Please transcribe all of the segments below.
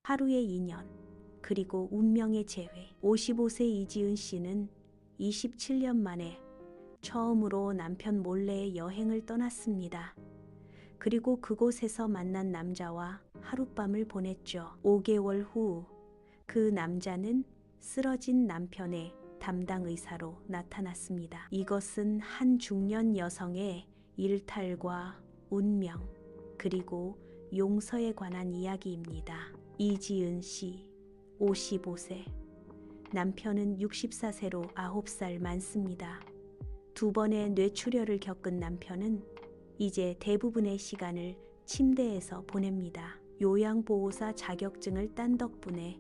하루의 인연, 그리고 운명의 재회. 55세 이지은 씨는 27년 만에 처음으로 남편 몰래 여행을 떠났습니다. 그리고 그곳에서 만난 남자와 하룻밤을 보냈죠. 5개월 후 그 남자는 쓰러진 남편의 담당 의사로 나타났습니다. 이것은 한 중년 여성의 일탈과 운명, 그리고 용서에 관한 이야기입니다. 이지은 씨, 55세. 남편은 64세로 9살 많습니다. 2번의 뇌출혈을 겪은 남편은 이제 대부분의 시간을 침대에서 보냅니다. 요양보호사 자격증을 딴 덕분에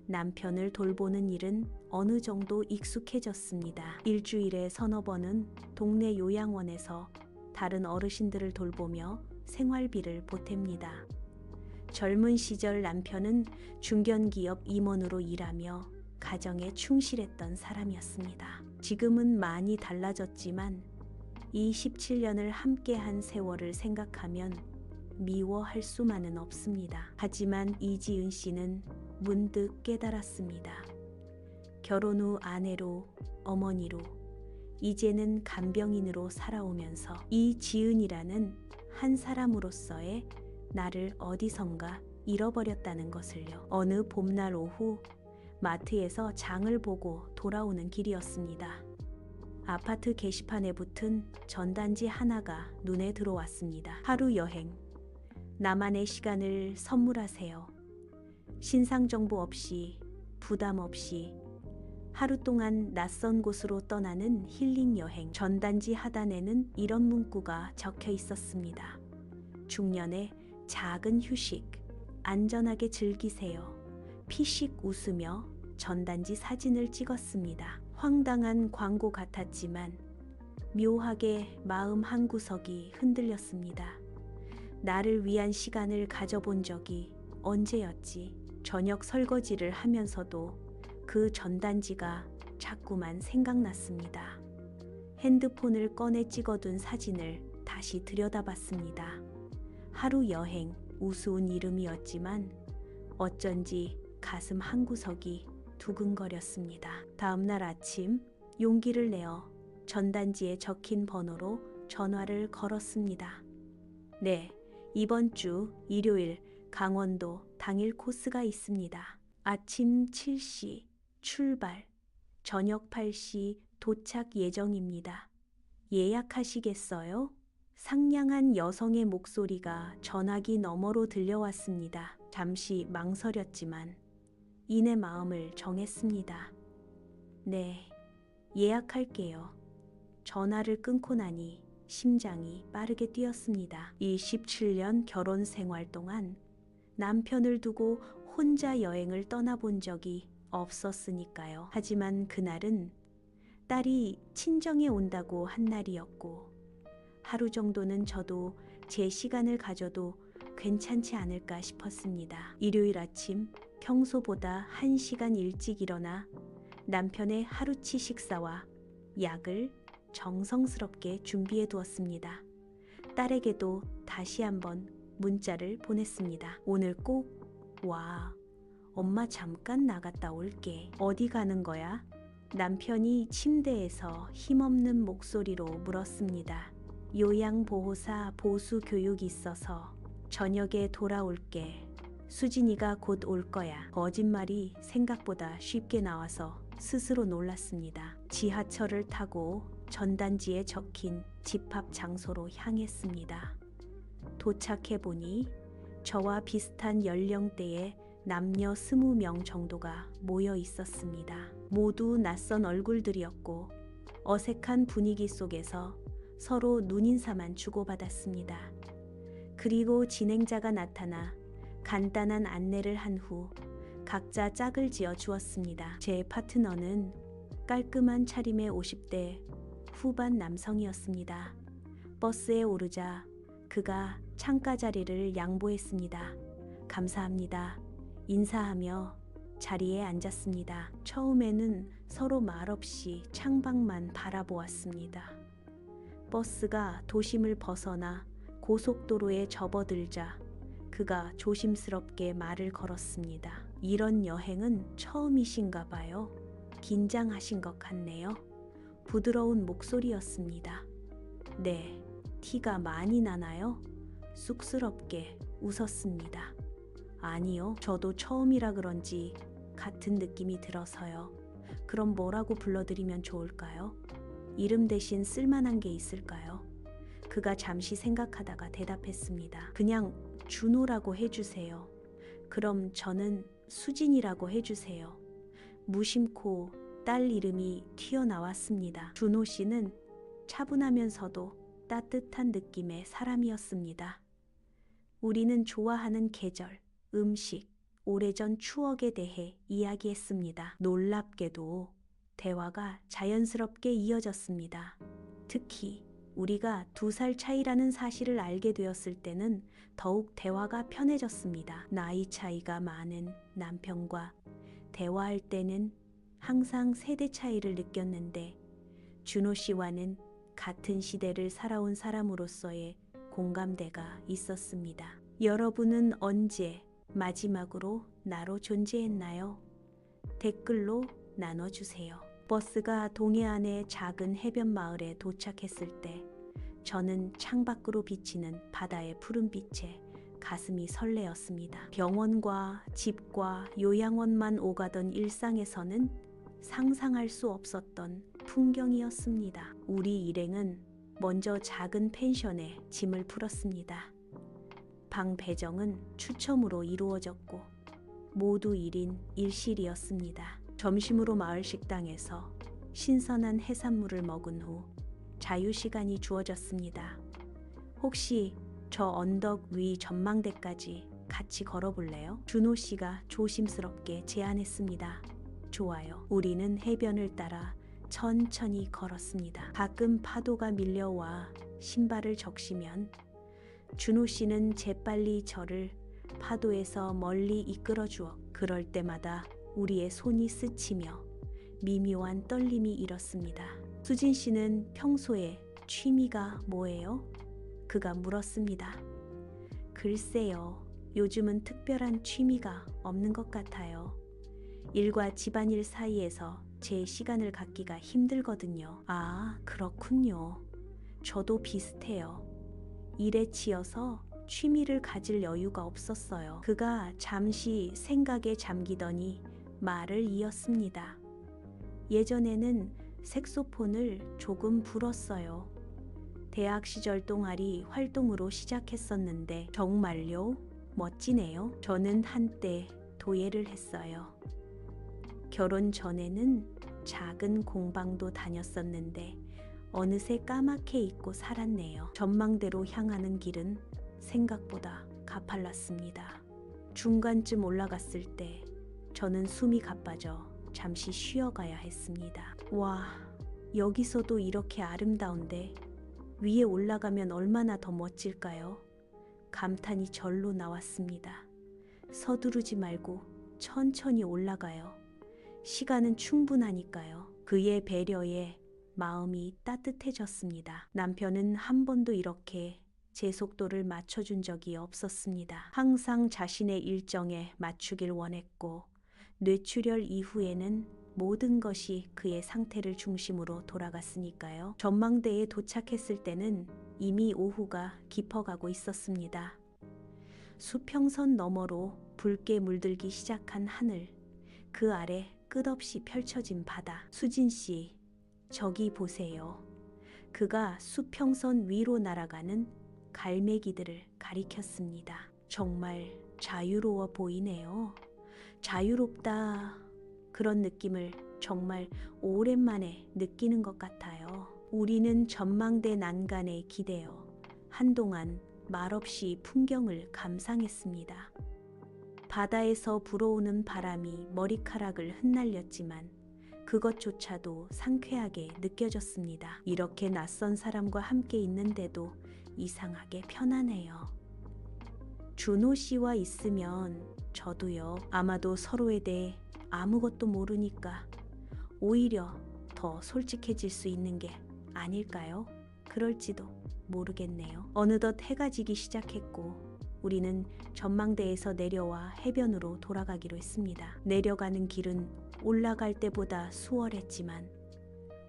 남편을 돌보는 일은 어느 정도 익숙해졌습니다. 일주일에 서너 번은 동네 요양원에서 다른 어르신들을 돌보며 생활비를 보탭니다. 젊은 시절 남편은 중견기업 임원으로 일하며 가정에 충실했던 사람이었습니다. 지금은 많이 달라졌지만 이 17년을 함께한 세월을 생각하면 미워할 수만은 없습니다. 하지만 이지은 씨는 문득 깨달았습니다. 결혼 후 아내로, 어머니로, 이제는 간병인으로 살아오면서 이 지은이라는 한 사람으로서의 나를 어디선가 잃어버렸다는 것을요. 어느 봄날 오후 마트에서 장을 보고 돌아오는 길이었습니다. 아파트 게시판에 붙은 전단지 하나가 눈에 들어왔습니다. 하루 여행, 나만의 시간을 선물하세요. 신상 정보 없이, 부담 없이 하루 동안 낯선 곳으로 떠나는 힐링 여행. 전단지 하단에는 이런 문구가 적혀 있었습니다. 중년의 작은 휴식, 안전하게 즐기세요. 피식 웃으며 전단지 사진을 찍었습니다. 황당한 광고 같았지만 묘하게 마음 한구석이 흔들렸습니다. 나를 위한 시간을 가져본 적이 언제였지? 저녁 설거지를 하면서도 그 전단지가 자꾸만 생각났습니다. 핸드폰을 꺼내 찍어둔 사진을 다시 들여다봤습니다. 하루 여행, 우스운 이름이었지만 어쩐지 가슴 한구석이 두근거렸습니다. 다음날 아침 용기를 내어 전단지에 적힌 번호로 전화를 걸었습니다. 네, 이번 주 일요일 강원도 당일 코스가 있습니다. 아침 7시 출발, 저녁 8시 도착 예정입니다. 예약하시겠어요? 상냥한 여성의 목소리가 전화기 너머로 들려왔습니다. 잠시 망설였지만 이내 마음을 정했습니다. 네, 예약할게요. 전화를 끊고 나니 심장이 빠르게 뛰었습니다. 27년 결혼 생활 동안 남편을 두고 혼자 여행을 떠나본 적이 없었으니까요. 하지만 그날은 딸이 친정에 온다고 한 날이었고 하루 정도는 저도 제 시간을 가져도 괜찮지 않을까 싶었습니다. 일요일 아침 평소보다 1시간 일찍 일어나 남편의 하루치 식사와 약을 정성스럽게 준비해 두었습니다. 딸에게도 다시 한번 문자를 보냈습니다. 오늘 꼭 와. 엄마 잠깐 나갔다 올게. 어디 가는 거야? 남편이 침대에서 힘없는 목소리로 물었습니다. 요양보호사 보수 교육이 있어서 저녁에 돌아올게. 수진이가 곧 올 거야. 거짓말이 생각보다 쉽게 나와서 스스로 놀랐습니다. 지하철을 타고 전단지에 적힌 집합 장소로 향했습니다. 도착해보니 저와 비슷한 연령대의 남녀 20명 정도가 모여 있었습니다. 모두 낯선 얼굴들이었고 어색한 분위기 속에서 서로 눈인사만 주고받았습니다. 그리고 진행자가 나타나 간단한 안내를 한 후 각자 짝을 지어 주었습니다. 제 파트너는 깔끔한 차림의 50대 후반 남성이었습니다. 버스에 오르자 그가 창가 자리를 양보했습니다. 감사합니다. 인사하며 자리에 앉았습니다. 처음에는 서로 말없이 창밖만 바라보았습니다. 버스가 도심을 벗어나 고속도로에 접어들자 그가 조심스럽게 말을 걸었습니다. 이런 여행은 처음이신가 봐요. 긴장하신 것 같네요. 부드러운 목소리였습니다. 네, 티가 많이 나나요? 쑥스럽게 웃었습니다. 아니요, 저도 처음이라 그런지 같은 느낌이 들어서요. 그럼 뭐라고 불러드리면 좋을까요? 이름 대신 쓸만한 게 있을까요? 그가 잠시 생각하다가 대답했습니다. 그냥 준호라고 해주세요. 그럼 저는 수진이라고 해주세요. 무심코 딸 이름이 튀어나왔습니다. 준호 씨는 차분하면서도 따뜻한 느낌의 사람이었습니다. 우리는 좋아하는 계절, 음식, 오래전 추억에 대해 이야기했습니다. 놀랍게도 대화가 자연스럽게 이어졌습니다. 특히 우리가 2살 차이라는 사실을 알게 되었을 때는 더욱 대화가 편해졌습니다. 나이 차이가 많은 남편과 대화할 때는 항상 세대 차이를 느꼈는데 준호 씨와는 같은 시대를 살아온 사람으로서의 공감대가 있었습니다. 여러분은 언제 마지막으로 나로 존재했나요? 댓글로 나눠주세요. 버스가 동해안의 작은 해변 마을에 도착했을 때 저는 창밖으로 비치는 바다의 푸른빛에 가슴이 설레었습니다. 병원과 집과 요양원만 오가던 일상에서는 상상할 수 없었던 풍경이었습니다. 우리 일행은 먼저 작은 펜션에 짐을 풀었습니다. 방 배정은 추첨으로 이루어졌고 모두 1인 1실이었습니다. 점심으로 마을 식당에서 신선한 해산물을 먹은 후 자유시간이 주어졌습니다. 혹시 저 언덕 위 전망대까지 같이 걸어볼래요? 준호 씨가 조심스럽게 제안했습니다. 좋아요. 우리는 해변을 따라 천천히 걸었습니다. 가끔 파도가 밀려와 신발을 적시면 준호 씨는 재빨리 저를 파도에서 멀리 이끌어 주어 그럴 때마다 우리의 손이 스치며 미묘한 떨림이 일었습니다. 수진 씨는 평소에 취미가 뭐예요? 그가 물었습니다. 글쎄요, 요즘은 특별한 취미가 없는 것 같아요. 일과 집안일 사이에서 제 시간을 갖기가 힘들거든요. 아, 그렇군요. 저도 비슷해요. 일에 치여서 취미를 가질 여유가 없었어요. 그가 잠시 생각에 잠기더니 말을 이었습니다. 예전에는 색소폰을 조금 불었어요. 대학 시절 동아리 활동으로 시작했었는데 정말요? 멋지네요. 저는 한때 도예를 했어요. 결혼 전에는 작은 공방도 다녔었는데 어느새 까맣게 잊고 살았네요. 전망대로 향하는 길은 생각보다 가팔랐습니다. 중간쯤 올라갔을 때 저는 숨이 가빠져 잠시 쉬어가야 했습니다. 와, 여기서도 이렇게 아름다운데 위에 올라가면 얼마나 더 멋질까요? 감탄이 절로 나왔습니다. 서두르지 말고 천천히 올라가요. 시간은 충분하니까요. 그의 배려에 마음이 따뜻해졌습니다. 남편은 한 번도 이렇게 제 속도를 맞춰준 적이 없었습니다. 항상 자신의 일정에 맞추길 원했고 뇌출혈 이후에는 모든 것이 그의 상태를 중심으로 돌아갔으니까요. 전망대에 도착했을 때는 이미 오후가 깊어가고 있었습니다. 수평선 너머로 붉게 물들기 시작한 하늘, 그 아래 끝없이 펼쳐진 바다. 수진 씨, 저기 보세요. 그가 수평선 위로 날아가는 갈매기들을 가리켰습니다. 정말 자유로워 보이네요. 자유롭다. 그런 느낌을 정말 오랜만에 느끼는 것 같아요. 우리는 전망대 난간에 기대어 한동안 말없이 풍경을 감상했습니다. 바다에서 불어오는 바람이 머리카락을 흩날렸지만 그것조차도 상쾌하게 느껴졌습니다. 이렇게 낯선 사람과 함께 있는데도 이상하게 편하네요. 준호 씨와 있으면 저도요. 아마도 서로에 대해 아무것도 모르니까 오히려 더 솔직해질 수 있는 게 아닐까요? 그럴지도 모르겠네요. 어느덧 해가 지기 시작했고 우리는 전망대에서 내려와 해변으로 돌아가기로 했습니다. 내려가는 길은 올라갈 때보다 수월했지만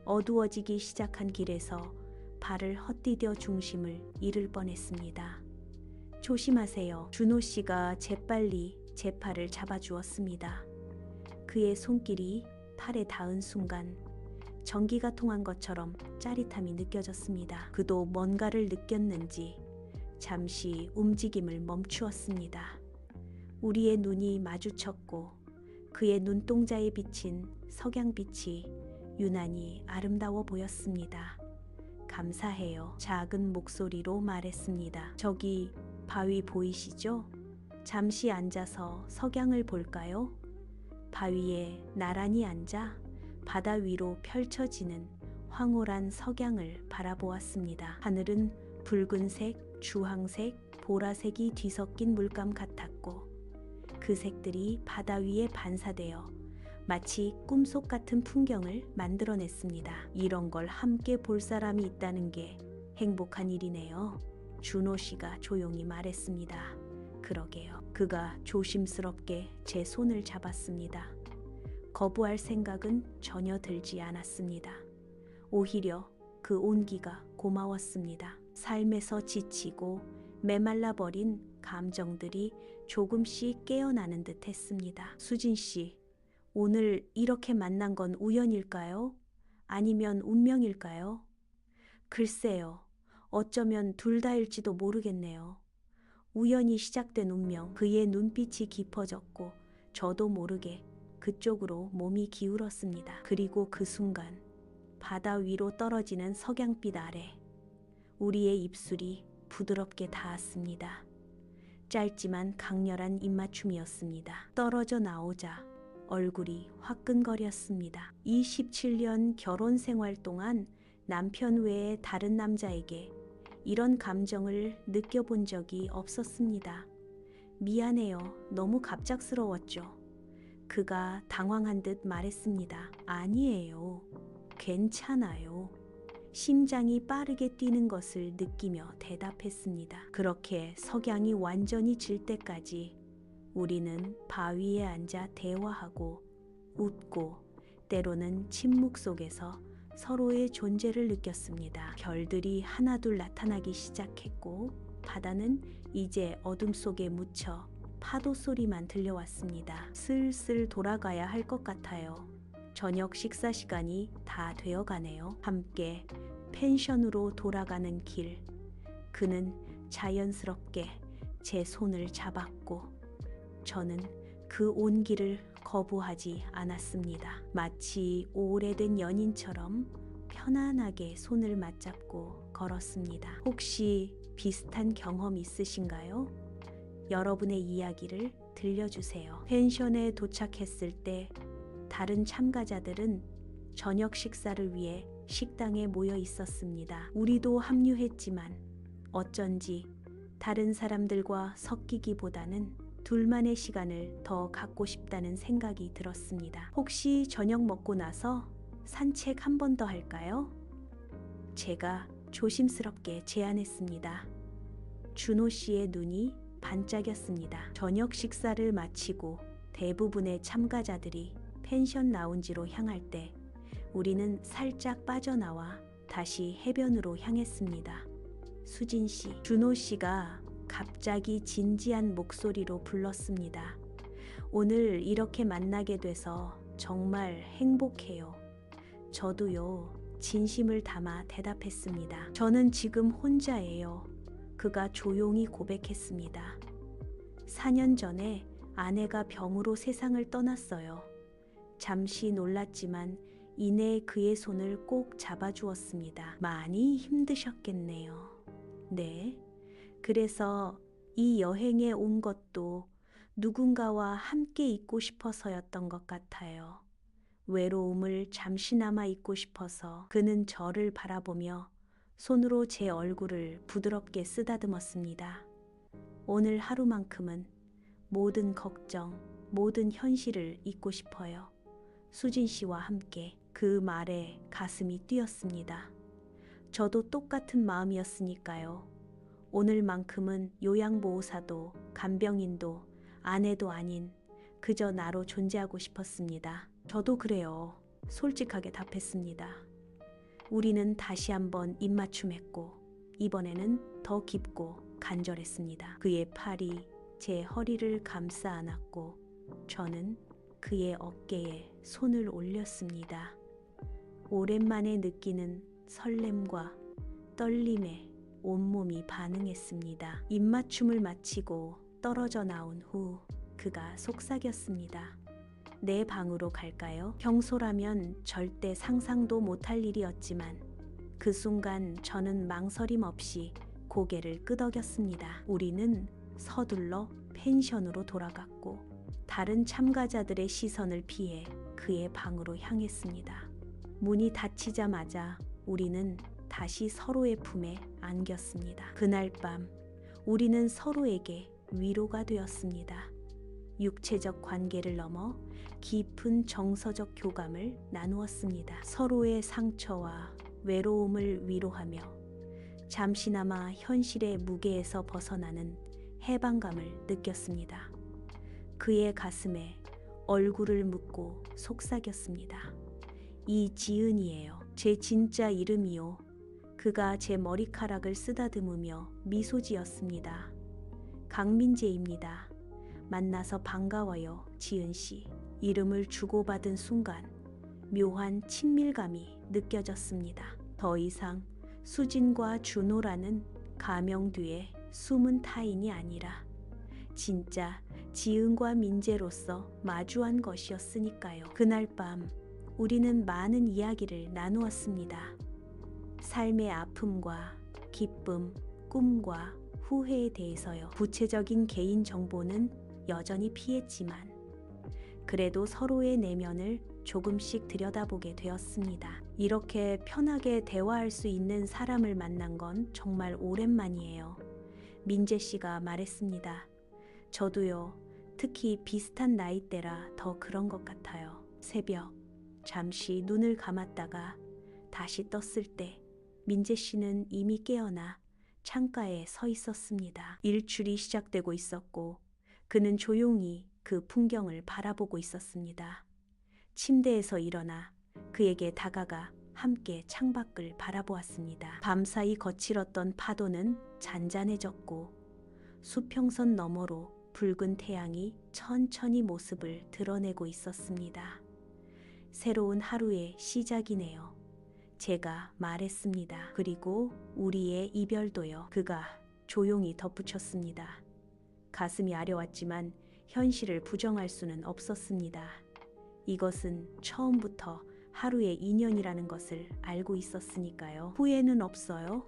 어두워지기 시작한 길에서 발을 헛디뎌 중심을 잃을 뻔했습니다. 조심하세요. 준호 씨가 재빨리 제 팔을 잡아주었습니다. 그의 손길이 팔에 닿은 순간 전기가 통한 것처럼 짜릿함이 느껴졌습니다. 그도 뭔가를 느꼈는지 잠시 움직임을 멈추었습니다. 우리의 눈이 마주쳤고 그의 눈동자에 비친 석양빛이 유난히 아름다워 보였습니다. 감사해요. 작은 목소리로 말했습니다. 저기 바위 보이시죠? 잠시 앉아서 석양을 볼까요? 바위에 나란히 앉아 바다 위로 펼쳐지는 황홀한 석양을 바라보았습니다. 하늘은 붉은색, 주황색, 보라색이 뒤섞인 물감 같았고 그 색들이 바다 위에 반사되어 마치 꿈속 같은 풍경을 만들어냈습니다. 이런 걸 함께 볼 사람이 있다는 게 행복한 일이네요. 준호 씨가 조용히 말했습니다. 그러게요. 그가 조심스럽게 제 손을 잡았습니다. 거부할 생각은 전혀 들지 않았습니다. 오히려 그 온기가 고마웠습니다. 삶에서 지치고 메말라버린 감정들이 조금씩 깨어나는 듯 했습니다. 수진 씨, 오늘 이렇게 만난 건 우연일까요? 아니면 운명일까요? 글쎄요. 어쩌면 둘 다일지도 모르겠네요. 우연히 시작된 운명. 그의 눈빛이 깊어졌고 저도 모르게 그쪽으로 몸이 기울었습니다. 그리고 그 순간 바다 위로 떨어지는 석양빛 아래 우리의 입술이 부드럽게 닿았습니다. 짧지만 강렬한 입맞춤이었습니다. 떨어져 나오자 얼굴이 화끈거렸습니다. 27년 결혼 생활 동안 남편 외에 다른 남자에게 이런 감정을 느껴본 적이 없었습니다. 미안해요. 너무 갑작스러웠죠. 그가 당황한 듯 말했습니다. 아니에요. 괜찮아요. 심장이 빠르게 뛰는 것을 느끼며 대답했습니다. 그렇게 석양이 완전히 질 때까지 우리는 바위에 앉아 대화하고 웃고 때로는 침묵 속에서 서로의 존재를 느꼈습니다. 별들이 하나둘 나타나기 시작했고 바다는 이제 어둠 속에 묻혀 파도 소리만 들려왔습니다. 슬슬 돌아가야 할 것 같아요. 저녁 식사 시간이 다 되어가네요. 함께 펜션으로 돌아가는 길. 그는 자연스럽게 제 손을 잡았고 저는 그 온기를 거부하지 않았습니다. 마치 오래된 연인처럼 편안하게 손을 맞잡고 걸었습니다. 혹시 비슷한 경험 있으신가요? 여러분의 이야기를 들려주세요. 펜션에 도착했을 때 다른 참가자들은 저녁 식사를 위해 식당에 모여 있었습니다. 우리도 합류했지만 어쩐지 다른 사람들과 섞이기보다는 둘만의 시간을 더 갖고 싶다는 생각이 들었습니다. 혹시 저녁 먹고 나서 산책 한 번 더 할까요? 제가 조심스럽게 제안했습니다. 준호 씨의 눈이 반짝였습니다. 저녁 식사를 마치고 대부분의 참가자들이 펜션 라운지로 향할 때 우리는 살짝 빠져나와 다시 해변으로 향했습니다. 수진 씨, 준호 씨가 갑자기 진지한 목소리로 불렀습니다. 오늘 이렇게 만나게 돼서 정말 행복해요. 저도요. 진심을 담아 대답했습니다. 저는 지금 혼자예요. 그가 조용히 고백했습니다. 4년 전에 아내가 병으로 세상을 떠났어요. 잠시 놀랐지만 이내 그의 손을 꼭 잡아주었습니다. 많이 힘드셨겠네요. 네. 그래서 이 여행에 온 것도 누군가와 함께 있고 싶어서였던 것 같아요. 외로움을 잠시나마 잊고 싶어서. 그는 저를 바라보며 손으로 제 얼굴을 부드럽게 쓰다듬었습니다. 오늘 하루만큼은 모든 걱정, 모든 현실을 잊고 싶어요. 수진 씨와 함께. 그 말에 가슴이 뛰었습니다. 저도 똑같은 마음이었으니까요. 오늘만큼은 요양보호사도 간병인도 아내도 아닌 그저 나로 존재하고 싶었습니다. 저도 그래요. 솔직하게 답했습니다. 우리는 다시 한번 입맞춤했고 이번에는 더 깊고 간절했습니다. 그의 팔이 제 허리를 감싸 안았고 저는 그의 어깨에 손을 올렸습니다. 오랜만에 느끼는 설렘과 떨림에 온몸이 반응했습니다. 입맞춤을 마치고 떨어져 나온 후 그가 속삭였습니다. 내 방으로 갈까요? 평소라면 절대 상상도 못할 일이었지만 그 순간 저는 망설임 없이 고개를 끄덕였습니다. 우리는 서둘러 펜션으로 돌아갔고 다른 참가자들의 시선을 피해 그의 방으로 향했습니다. 문이 닫히자마자 우리는 다시 서로의 품에 안겼습니다. 그날 밤 우리는 서로에게 위로가 되었습니다. 육체적 관계를 넘어 깊은 정서적 교감을 나누었습니다. 서로의 상처와 외로움을 위로하며 잠시나마 현실의 무게에서 벗어나는 해방감을 느꼈습니다. 그의 가슴에 얼굴을 묻고 속삭였습니다. 이지은이에요. 제 진짜 이름이요. 그가 제 머리카락을 쓰다듬으며 미소 지었습니다. 강민재입니다. 만나서 반가워요, 지은씨. 이름을 주고받은 순간 묘한 친밀감이 느껴졌습니다. 더 이상 수진과 준호라는 가명 뒤에 숨은 타인이 아니라 진짜 지은과 민재로서 마주한 것이었으니까요. 그날 밤 우리는 많은 이야기를 나누었습니다. 삶의 아픔과 기쁨, 꿈과 후회에 대해서요. 구체적인 개인 정보는 여전히 피했지만 그래도 서로의 내면을 조금씩 들여다보게 되었습니다. 이렇게 편하게 대화할 수 있는 사람을 만난 건 정말 오랜만이에요. 민재 씨가 말했습니다. 저도요. 특히 비슷한 나이대라 더 그런 것 같아요. 새벽 잠시 눈을 감았다가 다시 떴을 때 민재 씨는 이미 깨어나 창가에 서 있었습니다. 일출이 시작되고 있었고 그는 조용히 그 풍경을 바라보고 있었습니다. 침대에서 일어나 그에게 다가가 함께 창밖을 바라보았습니다. 밤사이 거칠었던 파도는 잔잔해졌고 수평선 너머로 붉은 태양이 천천히 모습을 드러내고 있었습니다. 새로운 하루의 시작이네요. 제가 말했습니다. 그리고 우리의 이별도요. 그가 조용히 덧붙였습니다. 가슴이 아려왔지만 현실을 부정할 수는 없었습니다. 이것은 처음부터 하루의 인연이라는 것을 알고 있었으니까요. 후회는 없어요?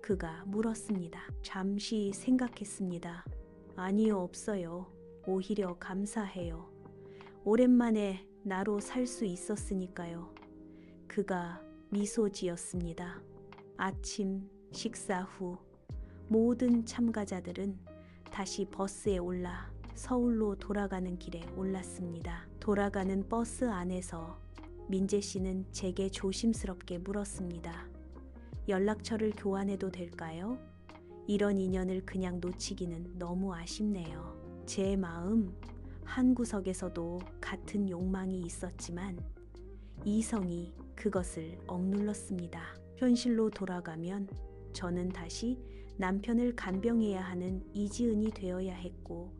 그가 물었습니다. 잠시 생각했습니다. 아니요, 없어요. 오히려 감사해요. 오랜만에 나로 살 수 있었으니까요. 그가 미소 지었습니다. 아침 식사 후 모든 참가자들은 다시 버스에 올라 서울로 돌아가는 길에 올랐습니다. 돌아가는 버스 안에서 민재 씨는 제게 조심스럽게 물었습니다. 연락처를 교환해도 될까요? 이런 인연을 그냥 놓치기는 너무 아쉽네요. 제 마음 한구석에서도 같은 욕망이 있었지만 이성이 그것을 억눌렀습니다. 현실로 돌아가면 저는 다시 남편을 간병해야 하는 이지은이 되어야 했고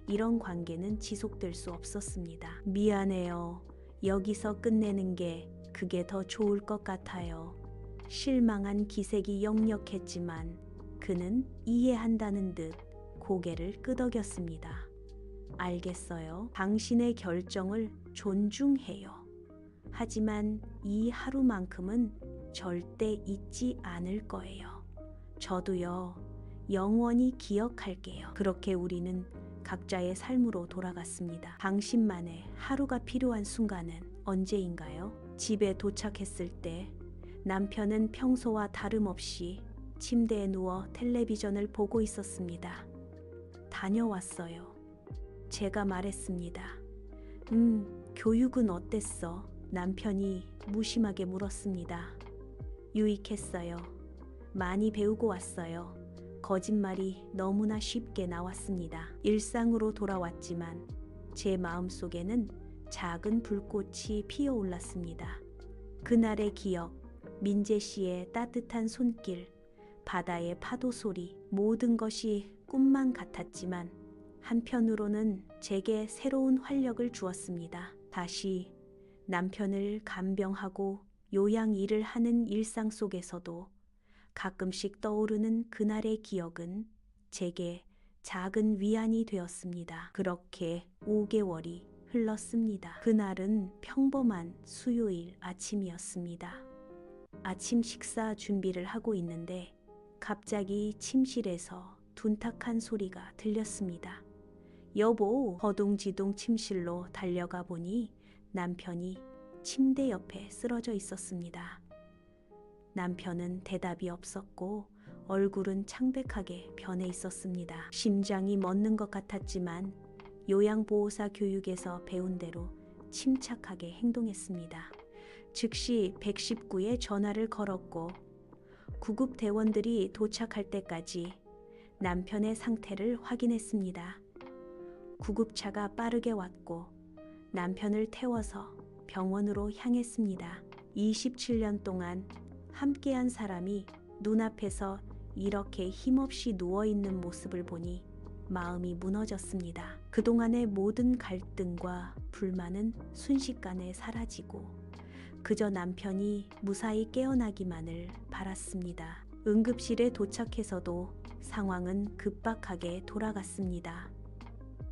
이런 관계는 지속될 수 없었습니다. 미안해요. 여기서 끝내는 게 그게 더 좋을 것 같아요. 실망한 기색이 역력했지만 그는 이해한다는 듯 고개를 끄덕였습니다. 알겠어요. 당신의 결정을 존중해요. 하지만 이 하루만큼은 절대 잊지 않을 거예요. 저도요. 영원히 기억할게요. 그렇게 우리는 각자의 삶으로 돌아갔습니다. 당신만의 하루가 필요한 순간은 언제인가요? 집에 도착했을 때 남편은 평소와 다름없이 침대에 누워 텔레비전을 보고 있었습니다. 다녀왔어요. 제가 말했습니다. 교육은 어땠어? 남편이 무심하게 물었습니다. 유익했어요. 많이 배우고 왔어요. 거짓말이 너무나 쉽게 나왔습니다. 일상으로 돌아왔지만 제 마음속에는 작은 불꽃이 피어올랐습니다. 그날의 기억, 민재 씨의 따뜻한 손길, 바다의 파도 소리, 모든 것이 꿈만 같았지만 한편으로는 제게 새로운 활력을 주었습니다. 다시 남편을 간병하고 요양 일을 하는 일상 속에서도 가끔씩 떠오르는 그날의 기억은 제게 작은 위안이 되었습니다. 그렇게 5개월이 흘렀습니다. 그날은 평범한 수요일 아침이었습니다. 아침 식사 준비를 하고 있는데 갑자기 침실에서 둔탁한 소리가 들렸습니다. 여보, 허둥지둥 침실로 달려가 보니 남편이 침대 옆에 쓰러져 있었습니다. 남편은 대답이 없었고 얼굴은 창백하게 변해 있었습니다. 심장이 멎는 것 같았지만 요양보호사 교육에서 배운 대로 침착하게 행동했습니다. 즉시 119에 전화를 걸었고 구급대원들이 도착할 때까지 남편의 상태를 확인했습니다. 구급차가 빠르게 왔고 남편을 태워서 병원으로 향했습니다. 27년 동안 함께한 사람이 눈앞에서 이렇게 힘없이 누워있는 모습을 보니 마음이 무너졌습니다. 그동안의 모든 갈등과 불만은 순식간에 사라지고 그저 남편이 무사히 깨어나기만을 바랐습니다. 응급실에 도착해서도 상황은 급박하게 돌아갔습니다.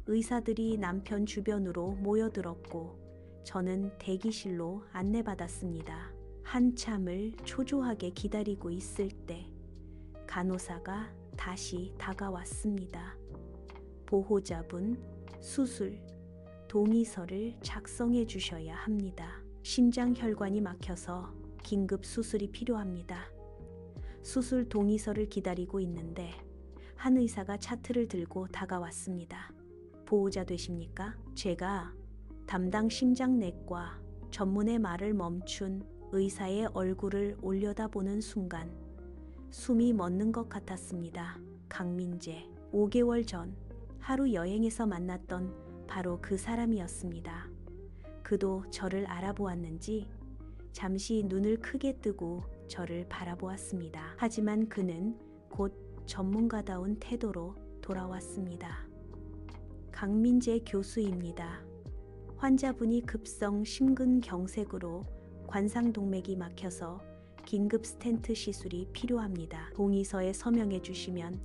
의사들이 남편 주변으로 모여들었고 저는 대기실로 안내받았습니다. 한참을 초조하게 기다리고 있을 때 간호사가 다시 다가왔습니다. 보호자분, 수술, 동의서를 작성해 주셔야 합니다. 심장 혈관이 막혀서 긴급 수술이 필요합니다. 수술 동의서를 기다리고 있는데 한 의사가 차트를 들고 다가왔습니다. 보호자 되십니까? 제가 담당 심장내과 전문의 말을 멈춘 의사의 얼굴을 올려다보는 순간 숨이 멎는 것 같았습니다. 강민재, 5개월 전 하루 여행에서 만났던 바로 그 사람이었습니다. 그도 저를 알아보았는지 잠시 눈을 크게 뜨고 저를 바라보았습니다. 하지만 그는 곧 전문가다운 태도로 돌아왔습니다. 강민재 교수입니다. 환자분이 급성 심근경색으로 관상동맥이 막혀서 긴급 스텐트 시술이 필요합니다. 동의서에 서명해 주시면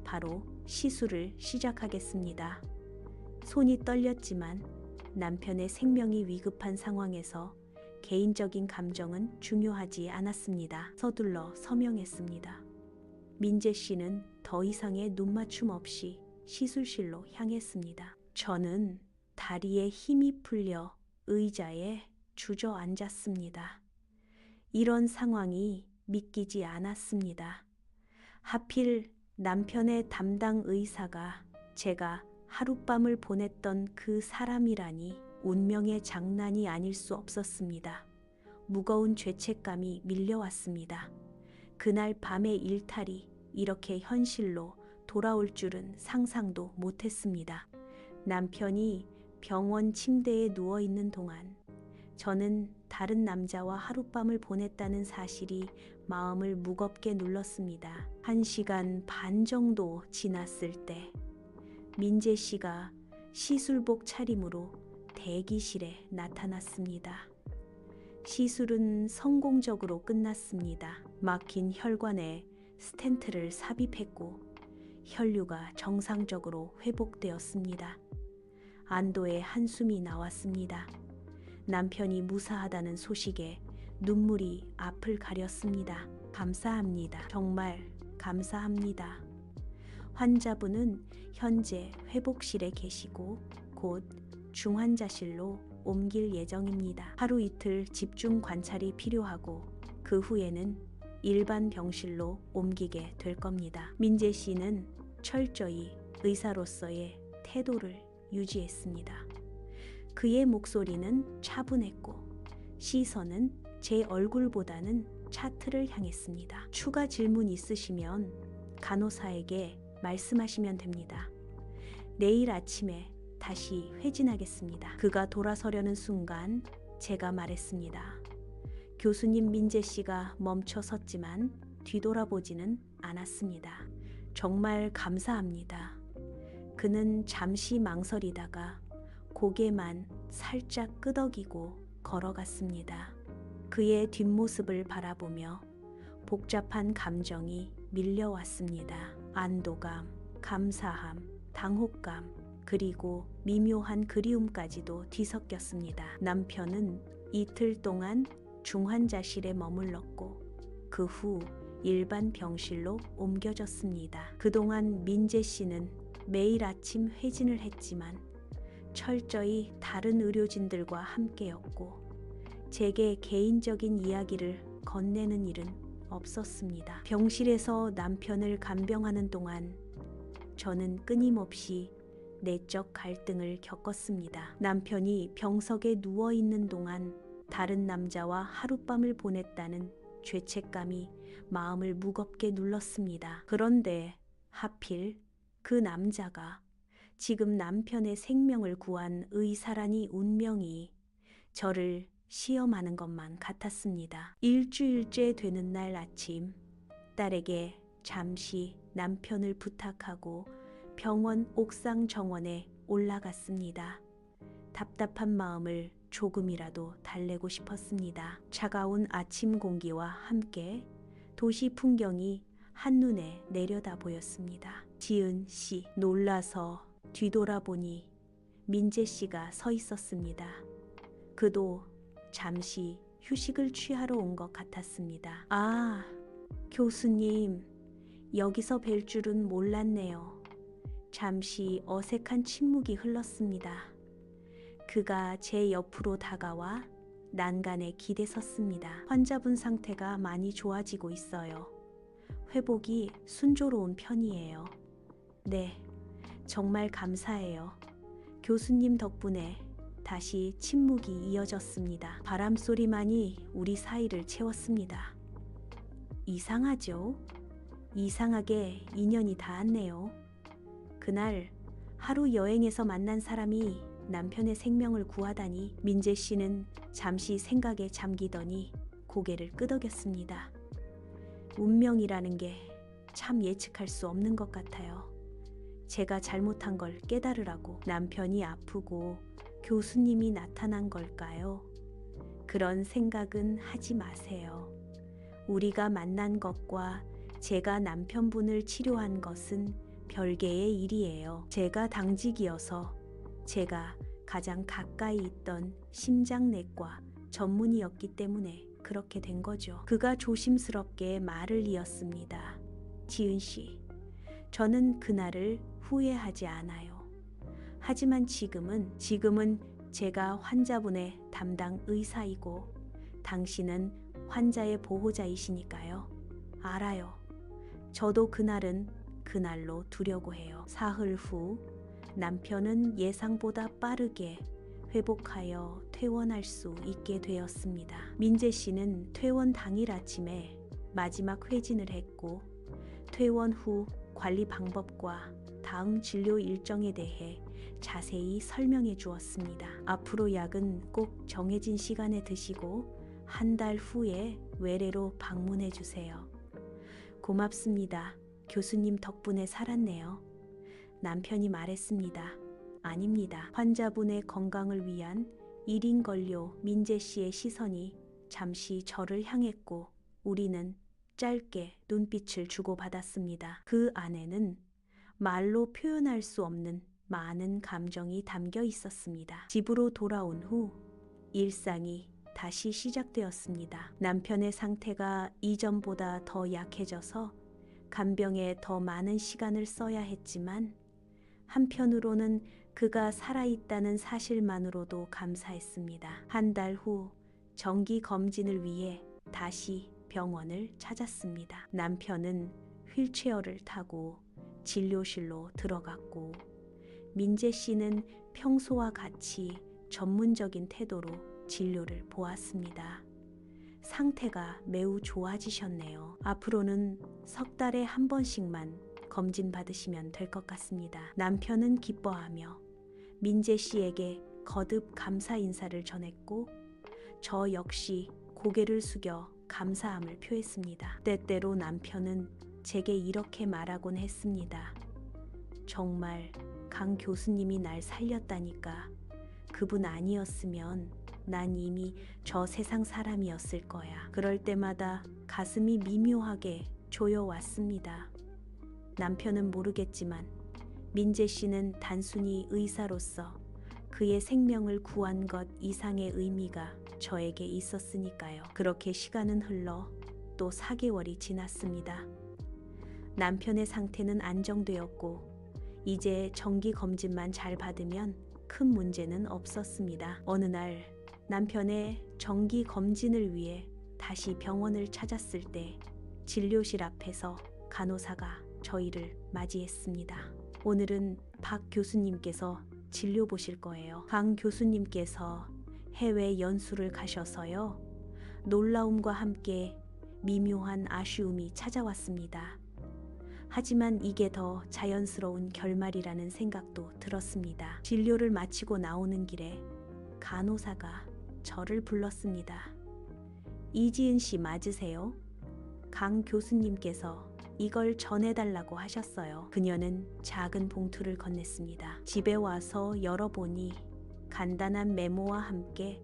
바로 시술을 시작하겠습니다. 손이 떨렸지만 남편의 생명이 위급한 상황에서 개인적인 감정은 중요하지 않았습니다. 서둘러 서명했습니다. 민재 씨는 더 이상의 눈맞춤 없이 시술실로 향했습니다. 저는 다리에 힘이 풀려 의자에 주저앉았습니다. 이런 상황이 믿기지 않았습니다. 하필 남편의 담당 의사가 제가 하룻밤을 보냈던 그 사람이라니 운명의 장난이 아닐 수 없었습니다. 무거운 죄책감이 밀려왔습니다. 그날 밤의 일탈이 이렇게 현실로 돌아올 줄은 상상도 못했습니다. 남편이 병원 침대에 누워있는 동안 저는 다른 남자와 하룻밤을 보냈다는 사실이 마음을 무겁게 눌렀습니다. 1시간 반 정도 지났을 때 민재 씨가 시술복 차림으로 대기실에 나타났습니다. 시술은 성공적으로 끝났습니다. 막힌 혈관에 스텐트를 삽입했고 혈류가 정상적으로 회복되었습니다. 안도의 한숨이 나왔습니다. 남편이 무사하다는 소식에 눈물이 앞을 가렸습니다. 감사합니다. 정말 감사합니다. 환자분은 현재 회복실에 계시고 곧 중환자실로 옮길 예정입니다. 하루 이틀 집중 관찰이 필요하고 그 후에는 일반 병실로 옮기게 될 겁니다. 민재 씨는 철저히 의사로서의 태도를 유지했습니다. 그의 목소리는 차분했고 시선은 제 얼굴보다는 차트를 향했습니다. 추가 질문 있으시면 간호사에게 말씀하시면 됩니다. 내일 아침에 다시 회진하겠습니다. 그가 돌아서려는 순간 제가 말했습니다. 교수님. 민재 씨가 멈춰 섰지만 뒤돌아보지는 않았습니다. 정말 감사합니다. 그는 잠시 망설이다가 고개만 살짝 끄덕이고 걸어갔습니다. 그의 뒷모습을 바라보며 복잡한 감정이 밀려왔습니다. 안도감, 감사함, 당혹감, 그리고 미묘한 그리움까지도 뒤섞였습니다. 남편은 이틀 동안 중환자실에 머물렀고 그 후 일반 병실로 옮겨졌습니다. 그동안 민재 씨는 매일 아침 회진을 했지만 철저히 다른 의료진들과 함께였고 제게 개인적인 이야기를 건네는 일은 없었습니다. 병실에서 남편을 간병하는 동안 저는 끊임없이 내적 갈등을 겪었습니다. 남편이 병석에 누워 있는 동안 다른 남자와 하룻밤을 보냈다는 죄책감이 마음을 무겁게 눌렀습니다. 그런데 하필 그 남자가 지금 남편의 생명을 구한 의사라니 운명이 저를 시험하는 것만 같았습니다. 일주일째 되는 날 아침, 딸에게 잠시 남편을 부탁하고 병원 옥상 정원에 올라갔습니다. 답답한 마음을 조금이라도 달래고 싶었습니다. 차가운 아침 공기와 함께 도시 풍경이 한눈에 내려다 보였습니다. 지은 씨. 놀라서 뒤돌아보니 민재 씨가 서 있었습니다. 그도 잠시 휴식을 취하러 온 것 같았습니다. 아, 교수님, 여기서 뵐 줄은 몰랐네요. 잠시 어색한 침묵이 흘렀습니다. 그가 제 옆으로 다가와 난간에 기대섰습니다. 환자분 상태가 많이 좋아지고 있어요. 회복이 순조로운 편이에요. 네, 정말 감사해요. 교수님 덕분에 다시 침묵이 이어졌습니다. 바람소리만이 우리 사이를 채웠습니다. 이상하죠? 이상하게 인연이 닿았네요. 그날 하루 여행에서 만난 사람이 남편의 생명을 구하다니. 민재 씨는 잠시 생각에 잠기더니 고개를 끄덕였습니다. 운명이라는 게 참 예측할 수 없는 것 같아요. 제가 잘못한 걸 깨달으라고 남편이 아프고 교수님이 나타난 걸까요? 그런 생각은 하지 마세요. 우리가 만난 것과 제가 남편분을 치료한 것은 별개의 일이에요. 제가 당직이어서 제가 가장 가까이 있던 심장내과 전문의였기 때문에 그렇게 된 거죠. 그가 조심스럽게 말을 이었습니다. 지은 씨, 저는 그날을 후회하지 않아요. 하지만 지금은 제가 환자분의 담당 의사이고 당신은 환자의 보호자이시니까요. 알아요. 저도 그날은 그날로 두려고 해요. 사흘 후 남편은 예상보다 빠르게 회복하여 퇴원할 수 있게 되었습니다. 민재 씨는 퇴원 당일 아침에 마지막 회진을 했고 퇴원 후 관리 방법과 다음 진료 일정에 대해 자세히 설명해 주었습니다. 앞으로 약은 꼭 정해진 시간에 드시고 한 달 후에 외래로 방문해 주세요. 고맙습니다. 교수님 덕분에 살았네요. 남편이 말했습니다. 아닙니다. 환자분의 건강을 위한 1인 관료. 민재 씨의 시선이 잠시 저를 향했고 우리는 짧게 눈빛을 주고받았습니다. 그 안에는 말로 표현할 수 없는 많은 감정이 담겨 있었습니다. 집으로 돌아온 후 일상이 다시 시작되었습니다. 남편의 상태가 이전보다 더 약해져서 간병에 더 많은 시간을 써야 했지만 한편으로는 그가 살아있다는 사실만으로도 감사했습니다. 한 달 후 정기 검진을 위해 다시 병원을 찾았습니다. 남편은 휠체어를 타고 진료실로 들어갔고 민재 씨는 평소와 같이 전문적인 태도로 진료를 보았습니다. 상태가 매우 좋아지셨네요. 앞으로는 석 달에 한 번씩만 검진 받으시면 될 것 같습니다. 남편은 기뻐하며 민재 씨에게 거듭 감사 인사를 전했고 저 역시 고개를 숙여 감사함을 표했습니다. 때때로 남편은 제게 이렇게 말하곤 했습니다. 정말 강 교수님이 날 살렸다니까. 그분 아니었으면 난 이미 저 세상 사람이었을 거야. 그럴 때마다 가슴이 미묘하게 조여왔습니다. 남편은 모르겠지만 민재 씨는 단순히 의사로서 그의 생명을 구한 것 이상의 의미가 저에게 있었으니까요. 그렇게 시간은 흘러 또 4개월이 지났습니다. 남편의 상태는 안정되었고 이제 정기 검진만 잘 받으면 큰 문제는 없었습니다. 어느 날 남편의 정기 검진을 위해 다시 병원을 찾았을 때 진료실 앞에서 간호사가 저희를 맞이했습니다. 오늘은 박 교수님께서 진료 보실 거예요. 강 교수님께서 해외 연수를 가셔서요. 놀라움과 함께 미묘한 아쉬움이 찾아왔습니다. 하지만 이게 더 자연스러운 결말이라는 생각도 들었습니다. 진료를 마치고 나오는 길에 간호사가 저를 불렀습니다. 이지은 씨 맞으세요? 강 교수님께서 이걸 전해달라고 하셨어요. 그녀는 작은 봉투를 건넸습니다. 집에 와서 열어보니 간단한 메모와 함께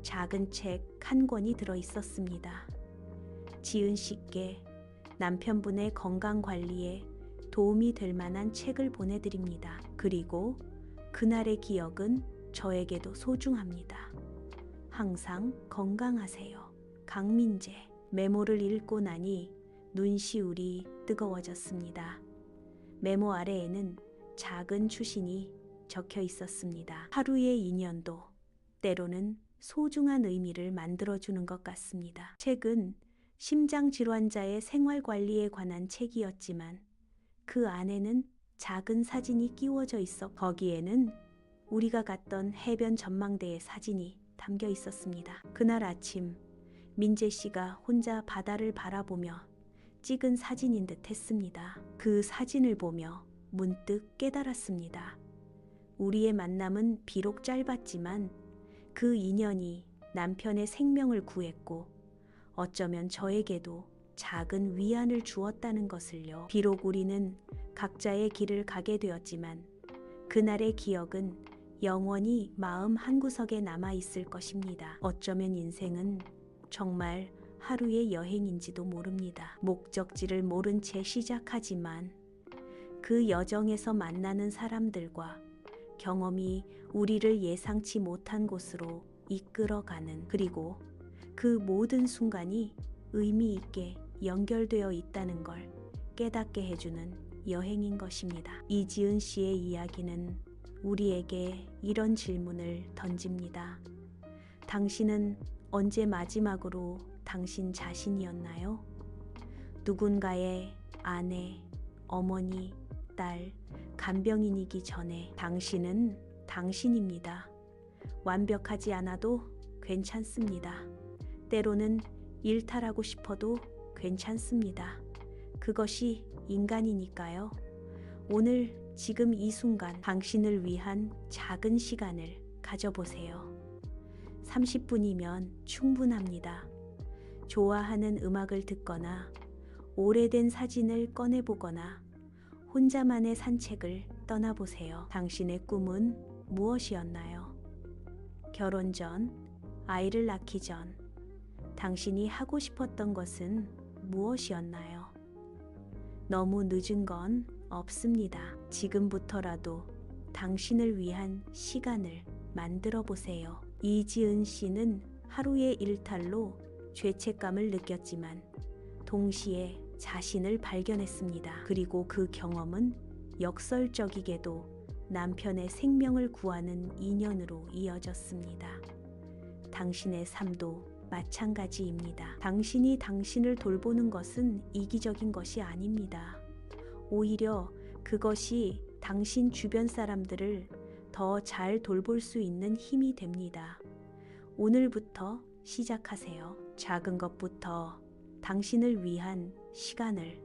작은 책 한 권이 들어 있었습니다. 지은 씨께 남편분의 건강 관리에 도움이 될 만한 책을 보내드립니다. 그리고 그날의 기억은 저에게도 소중합니다. 항상 건강하세요. 강민재. 메모를 읽고 나니 눈시울이 뜨거워졌습니다. 메모 아래에는 작은 추신이 적혀 있었습니다. 하루의 인연도 때로는 소중한 의미를 만들어주는 것 같습니다. 책은 심장질환자의 생활관리에 관한 책이었지만 그 안에는 작은 사진이 끼워져 있어 거기에는 우리가 갔던 해변 전망대의 사진이 담겨 있었습니다. 그날 아침 민재 씨가 혼자 바다를 바라보며 찍은 사진인 듯 했습니다. 그 사진을 보며 문득 깨달았습니다. 우리의 만남은 비록 짧았지만 그 인연이 남편의 생명을 구했고 어쩌면 저에게도 작은 위안을 주었다는 것을요. 비록 우리는 각자의 길을 가게 되었지만 그날의 기억은 영원히 마음 한구석에 남아 있을 것입니다. 어쩌면 인생은 정말 하루의 여행인지도 모릅니다. 목적지를 모른 채 시작하지만 그 여정에서 만나는 사람들과 경험이 우리를 예상치 못한 곳으로 이끌어가는, 그리고 그 모든 순간이 의미 있게 연결되어 있다는 걸 깨닫게 해주는 여행인 것입니다. 이지은 씨의 이야기는 우리에게 이런 질문을 던집니다. 당신은 언제 마지막으로 당신 자신이었나요? 누군가의 아내, 어머니, 딸, 간병인이기 전에 당신은 당신입니다. 완벽하지 않아도 괜찮습니다. 때로는 일탈하고 싶어도 괜찮습니다. 그것이 인간이니까요. 오늘 지금 이 순간 당신을 위한 작은 시간을 가져보세요. 30분이면 충분합니다. 좋아하는 음악을 듣거나 오래된 사진을 꺼내보거나 혼자만의 산책을 떠나보세요. 당신의 꿈은 무엇이었나요? 결혼 전, 아이를 낳기 전, 당신이 하고 싶었던 것은 무엇이었나요? 너무 늦은 건 없습니다. 지금부터라도 당신을 위한 시간을 만들어 보세요. 이지은 씨는 하루의 일탈로 죄책감을 느꼈지만 동시에 자신을 발견했습니다. 그리고 그 경험은 역설적이게도 남편의 생명을 구하는 인연으로 이어졌습니다. 당신의 삶도 마찬가지입니다. 당신이 당신을 돌보는 것은 이기적인 것이 아닙니다. 오히려 그것이 당신 주변 사람들을 더 잘 돌볼 수 있는 힘이 됩니다. 오늘부터 시작하세요. 작은 것부터 당신을 위한 시간을.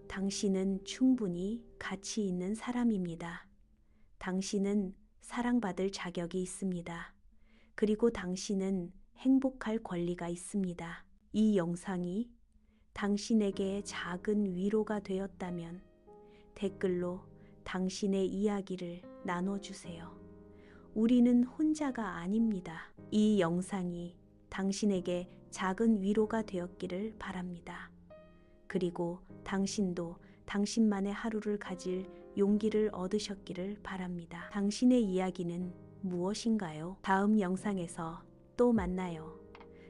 당신은 충분히 가치 있는 사람입니다. 당신은 사랑받을 자격이 있습니다. 그리고 당신은 행복할 권리가 있습니다. 이 영상이 당신에게 작은 위로가 되었다면 댓글로 당신의 이야기를 나눠주세요. 우리는 혼자가 아닙니다. 이 영상이 당신에게 작은 위로가 되었기를 바랍니다. 그리고 당신도 당신만의 하루를 가질 용기를 얻으셨기를 바랍니다. 당신의 이야기는 무엇인가요? 다음 영상에서 또 만나요.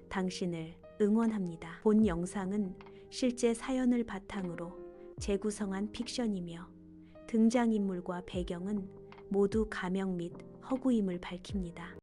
당신을 응원합니다. 본 영상은 실제 사연을 바탕으로 재구성한 픽션이며 등장인물과 배경은 모두 가명 및 허구임을 밝힙니다.